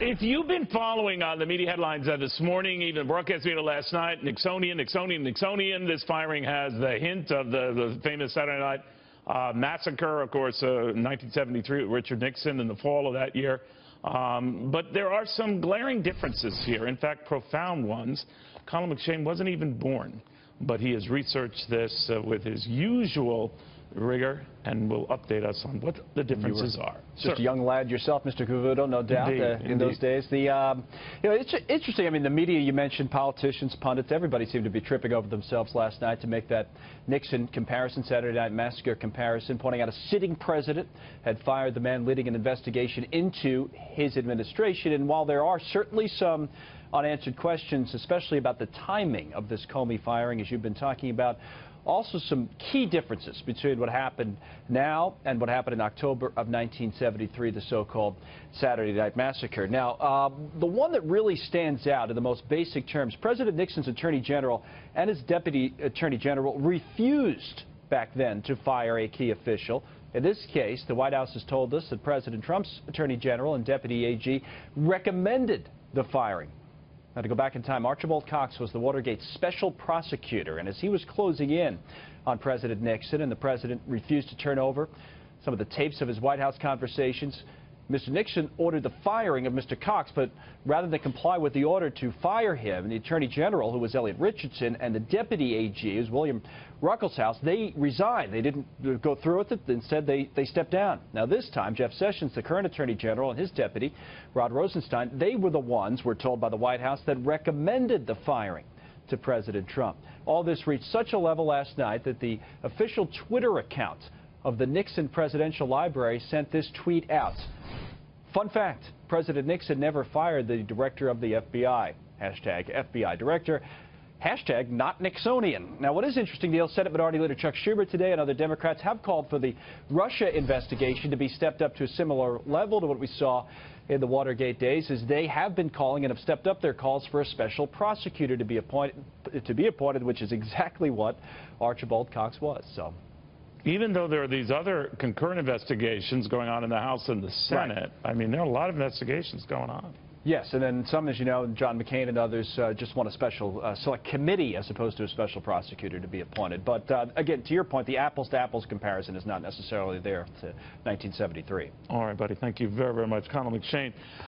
If you've been following the media headlines this morning, even broadcast media last night, Nixonian, this firing has the hint of the famous Saturday Night Massacre, of course, 1973 with Richard Nixon in the fall of that year. But there are some glaring differences here, in fact, profound ones. Connell McShane wasn't even born, but he has researched this with his usual rigor and will update us on what the differences are. Just a young lad yourself, Mr. Cavuto, no doubt, in those days. It's interesting. I mean, the media you mentioned, politicians, pundits, everybody seemed to be tripping over themselves last night to make that Nixon comparison, Saturday Night Massacre comparison, pointing out a sitting president had fired the man leading an investigation into his administration. And while there are certainly some unanswered questions, especially about the timing of this Comey firing, as you've been talking about, also some key differences between what happened now and what happened in October of 1973, the so-called Saturday Night Massacre. Now, the one that really stands out in the most basic terms, President Nixon's Attorney General and his Deputy Attorney General refused back then to fire a key official. In this case, the White House has told us that President Trump's Attorney General and Deputy AG recommended the firing. Now, to go back in time, Archibald Cox was the Watergate special prosecutor, and as he was closing in on President Nixon and the president refused to turn over some of the tapes of his White House conversations, Mr. Nixon ordered the firing of Mr. Cox, but rather than comply with the order to fire him, the Attorney General, who was Elliot Richardson, and the Deputy AG, who was William Ruckelshaus, they resigned. They didn't go through with it. Instead, they stepped down. Now, this time, Jeff Sessions, the current Attorney General, and his deputy, Rod Rosenstein, they were the ones, we're told by the White House, that recommended the firing to President Trump. All this reached such a level last night that the official Twitter account of the Nixon Presidential Library sent this tweet out. Fun fact, President Nixon never fired the director of the FBI. Hashtag FBI director. Hashtag not Nixonian. Now, what is interesting, Neil, Senate Minority Leader Chuck Schumer today and other Democrats have called for the Russia investigation to be stepped up to a similar level to what we saw in the Watergate days, as they have been calling and have stepped up their calls for a special prosecutor to be appointed, which is exactly what Archibald Cox was. So, even though there are these other concurrent investigations going on in the House and the Senate, right. I mean, there are a lot of investigations going on. Yes, and then some, as you know, John McCain and others just want a special select committee as opposed to a special prosecutor to be appointed. But again, to your point, the apples-to-apples comparison is not necessarily there to 1973. All right, buddy. Thank you very, very much. Connell McShane.